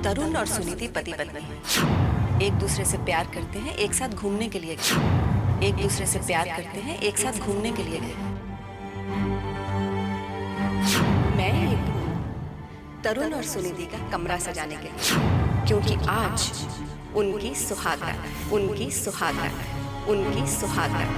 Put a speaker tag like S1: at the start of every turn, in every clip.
S1: तरुण और सुनीति पति पत्नी हैं। एक दूसरे से प्यार करते हैं, एक साथ घूमने के लिए गए। एक दूसरे से प्यार करते हैं, एक साथ घूमने के लिए गए। मैं आई हूं तरुण और सुनीति का कमरा सजाने के लिए, क्योंकि आज उनकी सुहागरात, उनकी सुहागरात, उनकी सुहागरात।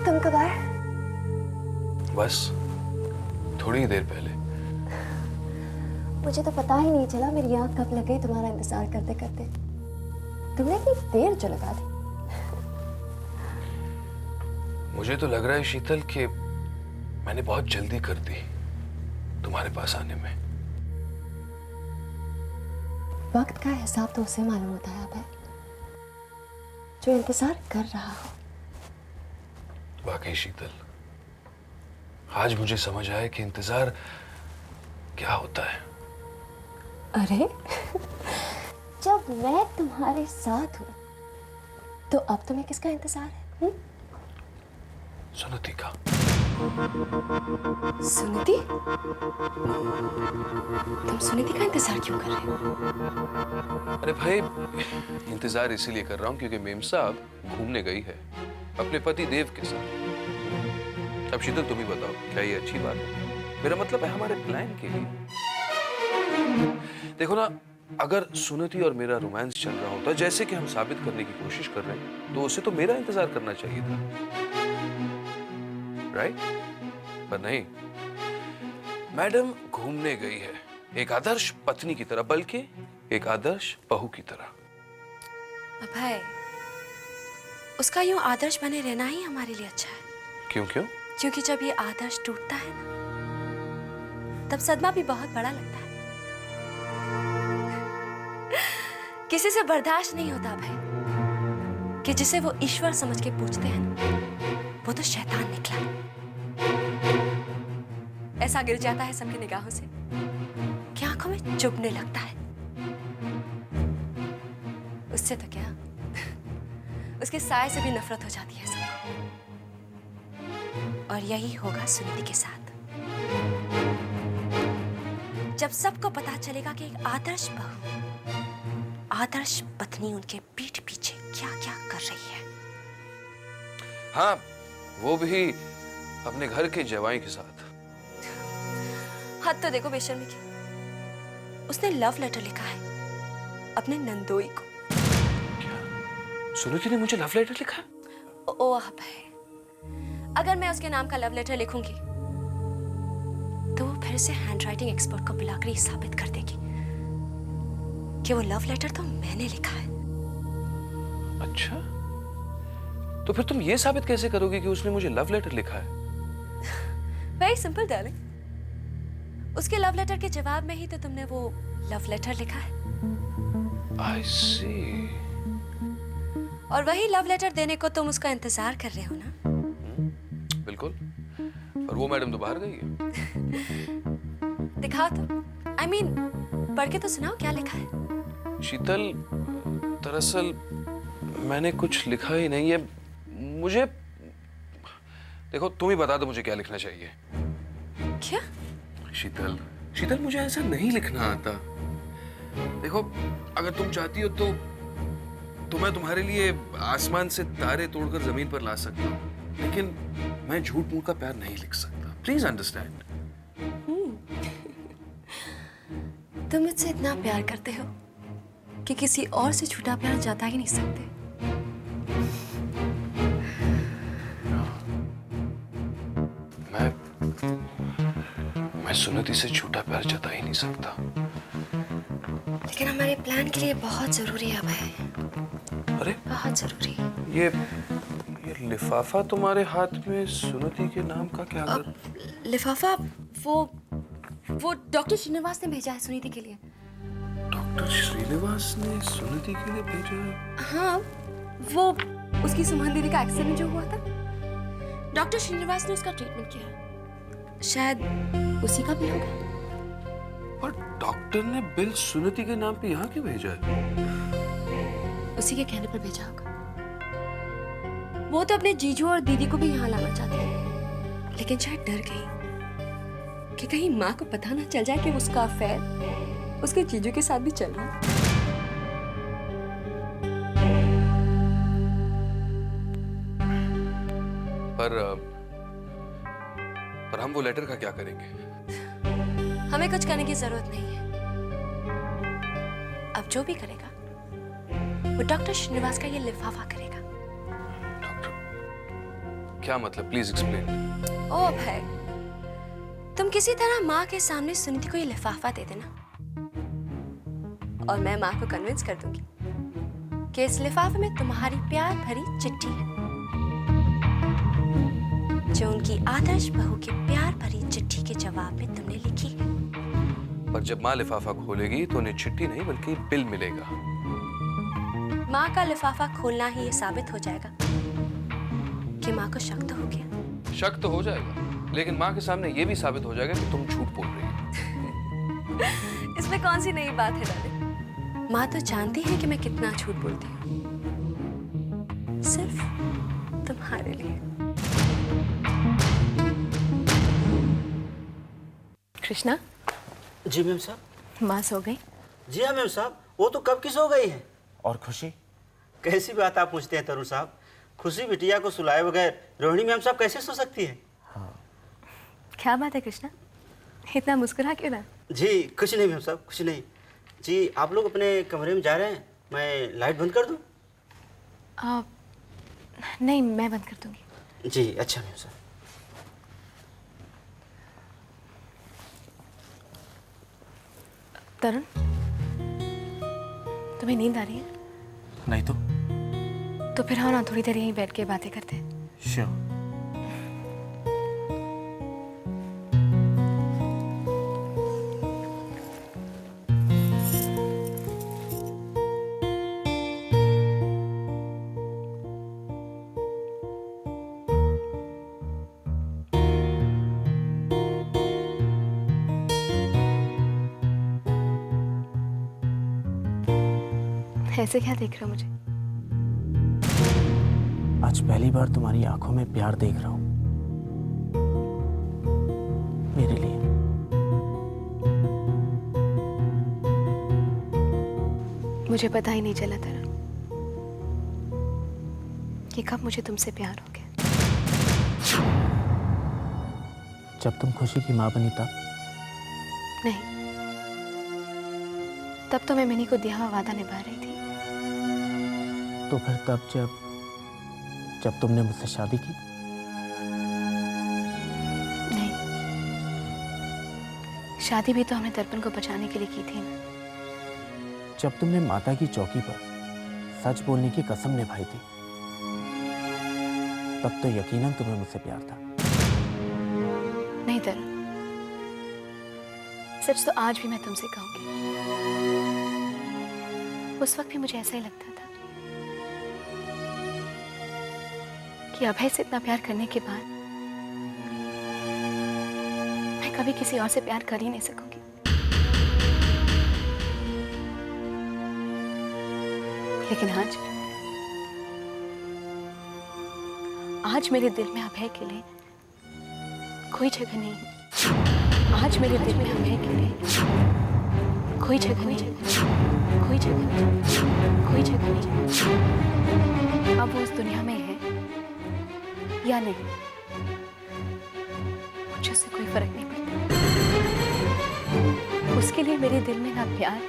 S2: तुम कब आए?
S3: बस थोड़ी ही देर पहले।
S2: मुझे तो पता ही नहीं चला मेरी आंख कब लग गई तुम्हारा इंतजार करते करते। तुमने इतनी देर जो लगा दी।
S3: मुझे तो लग रहा है शीतल कि मैंने बहुत जल्दी कर दी तुम्हारे पास आने में।
S2: वक्त का हिसाब तो उसे मालूम होता है अभय, जो इंतजार कर रहा हो।
S3: वाकई शीतल, आज मुझे समझ आया कि इंतजार क्या होता है।
S2: अरे जब मैं तुम्हारे साथ हूं तो अब तुम्हें किसका इंतजार है?
S3: सुनीति का।
S2: सुनीति? तुम सुनीति का इंतजार क्यों कर रहे हो?
S3: अरे भाई, इंतजार इसीलिए कर रहा हूं क्योंकि मेम साहब घूमने गई है अपने पति देव के साथ। अब शीतल तुम ही बताओ, क्या ये अच्छी बात है? मेरा मतलब है हमारे प्लान के लिए। देखो ना, अगर सुनीति और मेरा रोमांस चल रहा होता जैसे कि हम साबित करने की कोशिश कर रहे हैं, तो उसे तो मेरा इंतजार करना चाहिए था, राइट? पर नहीं, मैडम घूमने गई है एक आदर्श पत्नी की तरह, बल्कि एक आदर्श बहू की तरह।
S4: अभय, उसका यूं आदर्श बने रहना ही हमारे लिए अच्छा है।
S3: क्यों क्यों?
S4: क्योंकि जब ये आदर्श टूटता है ना, तब सदमा भी बहुत बड़ा लगता है। किसी से बर्दाश्त नहीं होता अभय कि जिसे वो ईश्वर समझ के पूजते हैं ना, वो तो शैतान निकला। ऐसा गिर जाता है सबकी निगाहों से कि आंखों में चुभने लगता है। उससे तो क्या, उसके साए से भी नफरत हो जाती है सबको। और यही होगा सुनीति के साथ। जब सबको पता चलेगा कि एक आदर्श बहू, आदर्श पत्नी उनके पीठ पीछे क्या क्या कर रही है।
S3: हाँ, वो भी अपने घर के जवाई के साथ।
S4: हद तो देखो बेशर्मी की, उसने लव लेटर लिखा है अपने नंदोई को।
S3: सुनीति ने मुझे लव लेटर लिखा?
S4: ओ अभय, अगर मैं उसके नाम का लव लेटर लिखूंगी तो वो फिर से हैंडराइटिंग एक्सपर्ट को बुलाकर ये साबित कर देगी कि वो लव लेटर तो मैंने लिखा है।
S3: अच्छा, तो फिर तुम ये साबित कैसे करोगी कि उसने मुझे लव लेटर लिखा है?
S4: वेरी सिंपल डार्लिंग, उसके लव लेटर के जवाब में ही तो तुमने वो लव लेटर लिखा है।
S3: I see.
S4: और वही लव लेटर देने को तुम उसका इंतजार कर रहे हो ना?
S3: बिल्कुल। और वो मैडम तो बाहर गई है।
S4: दिखाओ तो, I mean, पढ़ के तो सुनाओ क्या लिखा है।
S3: शीतल, दरअसल मैंने कुछ लिखा ही नहीं है। मुझे देखो, तुम ही बता दो मुझे क्या लिखना चाहिए।
S4: क्या?
S3: शीतल, शीतल, मुझे ऐसा नहीं लिखना आता। देखो, अगर तुम चाहती हो तो मैं तुम्हारे लिए आसमान से तारे तोड़कर जमीन पर ला सकता हूँ, लेकिन मैं झूठ मूठ का प्यार नहीं लिख सकता। Please understand.
S4: तुम मुझसे इतना प्यार करते हो कि किसी और से झूठा प्यार जाता ही नहीं सकते।
S3: मैं सुनीति से झूठा प्यार जता ही नहीं सकता।
S4: लेकिन हमारे प्लान के लिए बहुत जरूरी है अभय।
S3: अरे,
S4: बहुत जरूरी।
S3: ये लिफाफा तुम्हारे हाथ में सुनीति के नाम का क्या कर?
S4: लिफाफा वो डॉक्टर श्रीनिवास ने भेजा है सुनीति के लिए।
S3: डॉक्टर श्रीनिवास ने सुनीति के लिए भेजा है?
S4: हाँ, वो उसकी सुमन दीदी का एक्सीडेंट जो हुआ था, डॉक्टर श्रीनिवास ने उसका ट्रीटमेंट किया। शायद उसी का भी होगा।
S3: और डॉक्टर ने बिल सुनीति के नाम पे यहाँ क्यों भेजा है?
S4: उसी के कहने पर भेजा होगा। वो तो अपने जीजू और दीदी को भी यहाँ लाना चाहती है, लेकिन शायद डर गई कि कहीं माँ को पता ना चल जाए कि उसका अफेयर उसके जीजू के साथ भी चल रहा है।
S3: पर हम वो लेटर का क्या करेंगे?
S4: हमें कुछ करने की जरूरत नहीं है। अब जो भी करेगा वो डॉक्टर श्रीनिवास का ये लिफाफा करेगा।
S3: डॉक्टर, क्या मतलब? Please explain.
S4: ओ भाई, तुम किसी तरह माँ के सामने सुनीति को ये लिफाफा दे देना और मैं माँ को कन्विंस कर दूंगी कि इस लिफाफे में तुम्हारी प्यार भरी चिट्ठी है, जो उनकी आदर्श बहू की प्यार भरी चिट्ठी के जवाब में तुमने लिखी है।
S3: पर जब माँ लिफाफा खोलेगी तो उन्हें चिट्ठी नहीं बल्कि बिल मिलेगा।
S4: माँ का लिफाफा खोलना ही ये साबित हो जाएगा कि माँ को शक तो हो गया।
S3: शक तो हो जाएगा, लेकिन माँ के सामने ये भी साबित हो जाएगा कि तुम झूठ बोल रही हो।
S4: इसमें कौन सी नई बात है दादी? माँ तो जानती है कि मैं कितना झूठ बोलती हूँ, सिर्फ तुम्हारे लिए।
S2: कृष्णा।
S5: जी मैम साहब।
S2: माँ सो गई?
S5: जी हाँ मैम साहब, वो तो कब की सो गई है।
S6: और खुशी?
S5: कैसी बात आप पूछते हैं तरुण साहब। खुशी बिटिया को सुलाए बगैर रोहिणी मैम साहब कैसे सो सकती है?
S2: क्या बात है कृष्णा, इतना मुस्कुरा क्यों रहा?
S5: जी कुछ नहीं मैम साहब, कुछ नहीं। जी आप लोग अपने कमरे में जा रहे हैं, मैं लाइट बंद कर दूं?
S2: नहीं, मैं बंद कर दूंगी।
S5: जी अच्छा मैम साहब।
S2: तरुण, तुम्हें नींद आ रही है?
S6: नहीं
S2: तो फिर आओ ना, थोड़ी देर यहीं बैठ के बातें करते हैं।
S6: श्योर।
S2: ऐसे क्या देख रहे हो मुझे?
S6: आज पहली बार तुम्हारी आंखों में प्यार देख रहा हूं, मेरे लिए।
S2: मुझे पता ही नहीं चला तरुण कि कब मुझे तुमसे प्यार हो गया।
S6: जब तुम खुशी की माँ बनी तब?
S2: नहीं, तब तो मैं मिनी को दिया हुआ वादा निभा रही थी।
S6: तो फिर तब जब तुमने मुझसे शादी की?
S2: नहीं, शादी भी तो हमने दर्पण को बचाने के लिए की थी ना।
S6: जब तुमने माता की चौकी पर सच बोलने की कसम निभाई थी, तब तो यकीनन तुम्हें मुझसे प्यार था।
S2: नहीं तरुण, सच तो आज भी मैं तुमसे कहूंगी, उस वक्त भी मुझे ऐसा ही लगता था कि अभय से इतना प्यार करने के बाद मैं कभी किसी और से प्यार कर ही नहीं सकूंगी। लेकिन आज मेरे दिल में अभय के लिए कोई जगह नहीं है। आज मेरे दिल में अभय के लिए कोई जगह नहीं है। कोई जगह नहीं, कोई जगह नहीं। अब वो उस दुनिया में है या नहीं, मुझे उससे कोई फर्क नहीं पड़ता। उसके लिए मेरे दिल में ना प्यार,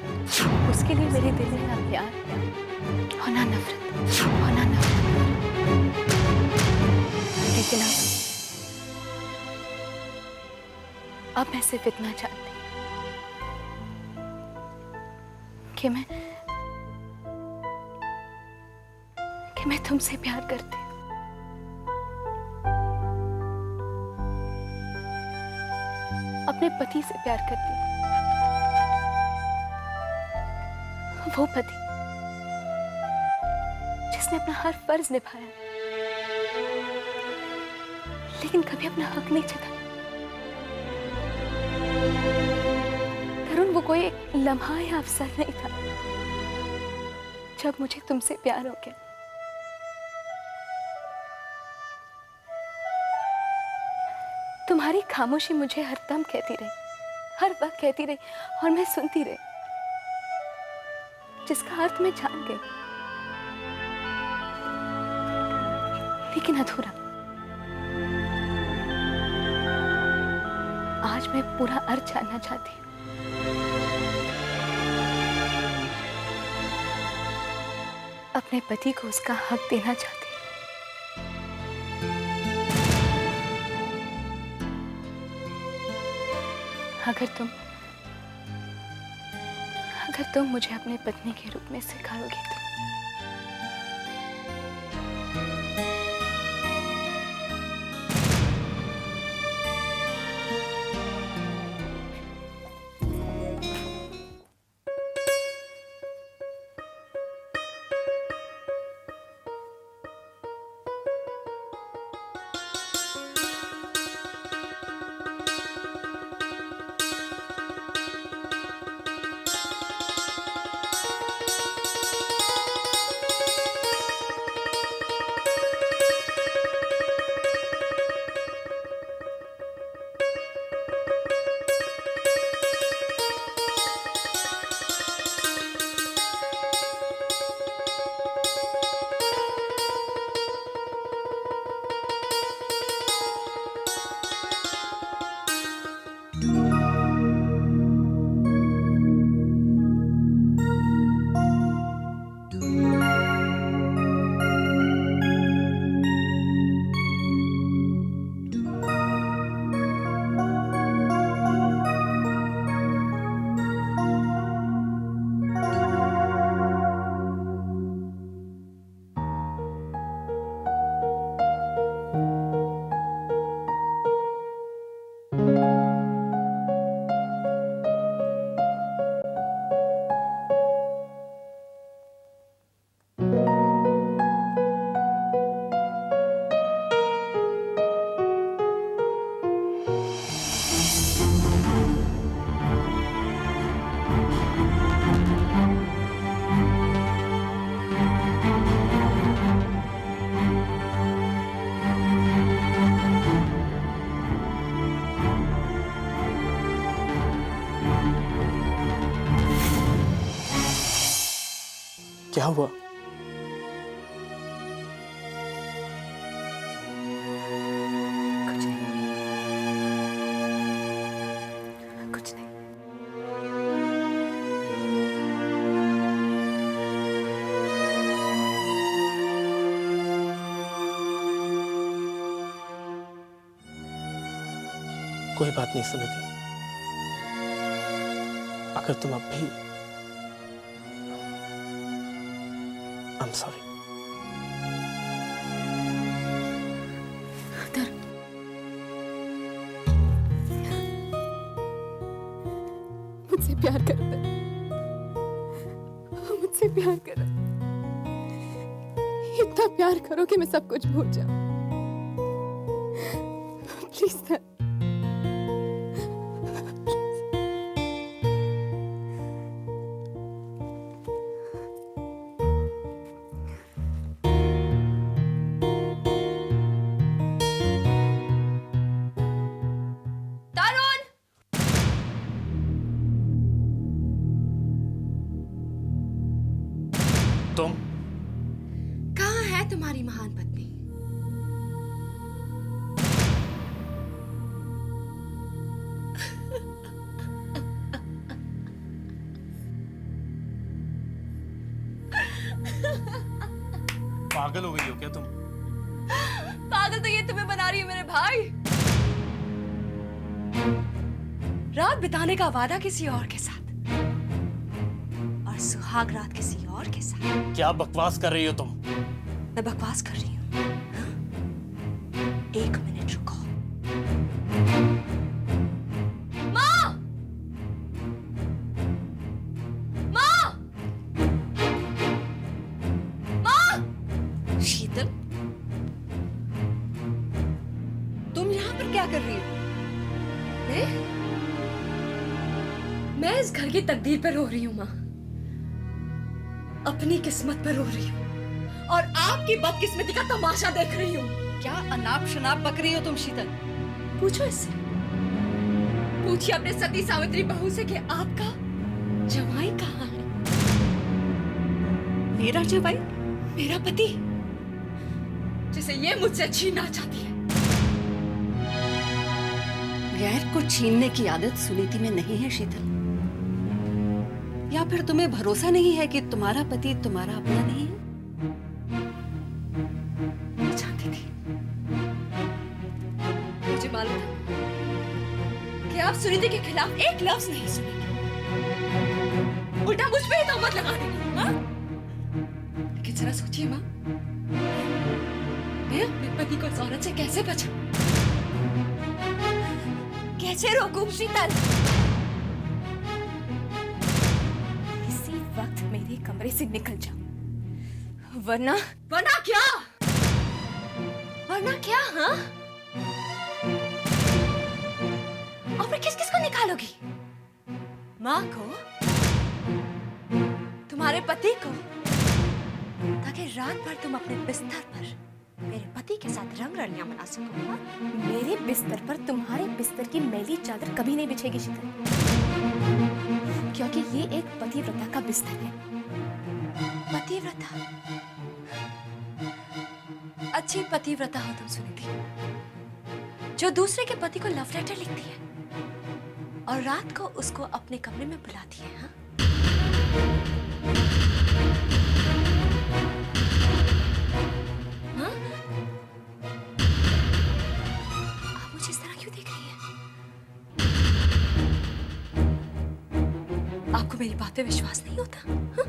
S2: उसके लिए मेरे दिल में ना प्यार और ना नफरत, और ना नफरत। लेकिन अब मैं सिर्फ इतना चाहती कि मैं तुमसे प्यार करती हूँ। अपने पति से प्यार करती, वो पति जिसने अपना हर फर्ज निभाया लेकिन कभी अपना हक नहीं जताया। तरुण, वो कोई लम्हा या अवसर नहीं था जब मुझे तुमसे प्यार हो गया। तुम्हारी खामोशी मुझे हरदम कहती रही, हर वक्त कहती रही, और मैं सुनती रही, जिसका अर्थ मैं जान गई, लेकिन अधूरा। आज मैं पूरा अर्थ जानना चाहती हूँ। अपने पति को उसका हक देना चाहती हूँ। अगर तुम मुझे अपने पत्नी के रूप में स्वीकारोगे तो।
S6: क्या हुआ?
S4: कुछ नहीं, कुछ नहीं।
S6: कोई बात नहीं सुनिधि, अगर तुम अब भी I'm sorry.
S2: मुझसे प्यार करता है, मुझसे प्यार करो, इतना प्यार करो कि मैं सब कुछ भूल जाऊं। Please sir.
S6: तुम
S4: कहाँ है तुम्हारी महान पत्नी?
S6: पागल हो गई हो क्या तुम?
S4: पागल तो ये तुम्हें बना रही है मेरे भाई। रात बिताने का वादा किसी और के साथ और सुहाग रात किसी और के साथ।
S6: क्या बकवास कर रही हो तुम?
S4: मैं बकवास कर रही हूँ? हाँ? 1 मिनट रुको।
S7: क्या कर रही हो?
S4: मैं इस घर की तकदीर पर रो रही हूँ माँ, अपनी किस्मत पर रो रही हूँ और आपकी बदकिस्मती का तमाशा देख रही हूँ।
S7: क्या अनाप शनाप बक रही हो तुम शीतल?
S4: पूछो इससे, पूछिए अपने सती सावित्री बहू से कि आपका जवाई कहाँ है।
S7: मेरा जवाई?
S4: मेरा पति, जिसे ये मुझसे छीनना चाहती है।
S7: गैर को छीनने की आदत सुनीति में नहीं है शीतल। या फिर तुम्हें भरोसा नहीं है कि तुम्हारा पति तुम्हारा अपना नहीं है?
S4: मैं जानती थी, मुझे मालूम था कि आप सुनीति के खिलाफ एक लफ्ज नहीं सुनेंगे, उल्टा मुझ पे ही तोहमत लगा देंगे। हाँ? लेकिन जरा सोचिए माँ, मैं अपने पति को इस औरत से कैसे बचाऊं? कैसे रोकूं शीतल?
S2: इसी वक्त मेरे कमरे से निकल जाओ, वरना
S4: वरना क्या? वरना क्या? हाँ? और फिर किस किस को निकालोगी? माँ को, तुम्हारे पति को, ताकि रात भर तुम अपने बिस्तर पर मेरे पति के साथ रंग रलियां बना सको। हाँ?
S2: मेरे बिस्तर पर तुम्हारे बिस्तर की मैली चादर कभी नहीं बिछेगी शीतल, क्योंकि ये एक पतिव्रता का बिस्तर है।
S4: पतिव्रता? अच्छी पतिव्रता हो तुम सुनीति, जो दूसरे के पति को लव लेटर लिखती है और रात को उसको अपने कमरे में बुलाती है। हाँ? हाँ? आप मुझे इस तरह क्यों देख रही हैं? आपको मेरी बात पे विश्वास नहीं होता? हाँ?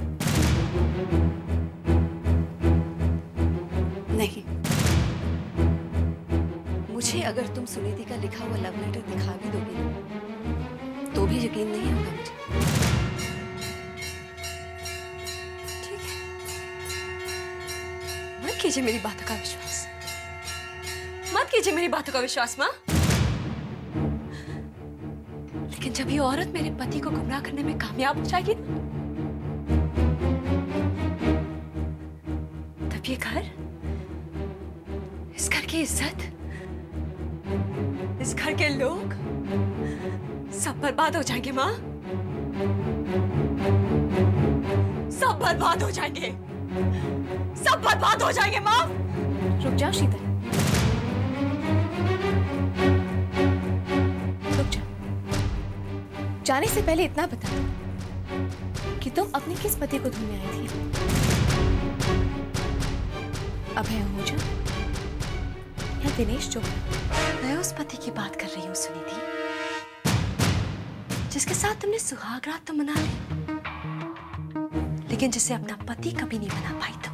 S7: नहीं। मुझे अगर तुम सुनीति का लिखा हुआ लव लेटर दिखा भी दोगे तो भी यकीन नहीं होगा मुझे।
S4: ठीक है, मत कीजिए मेरी बातों का विश्वास, मत कीजिए मेरी बातों का विश्वास माँ। लेकिन जब ये औरत मेरे पति को गुमराह करने में कामयाब हो जाएगी ना, तब ये घर, इस घर की इज्जत, इस घर के लोग सब बर्बाद हो जाएंगे माँ, सब बर्बाद हो जाएंगे, सब बर्बाद हो जाएंगे माँ।
S2: रुक जाओ शीतल, रुक जाओ। जाने से पहले इतना बता दो कि तुम अपने किस पति को ढूंढने आई थी? अभय आहूजा या दिनेश चोपड़ा?
S4: मैं उस पति की बात कर रही हूँ सुनीति, जिसके साथ तुमने सुहाग रात तो मना ली, लेकिन जिसे अपना पति कभी नहीं बना पाई तुम।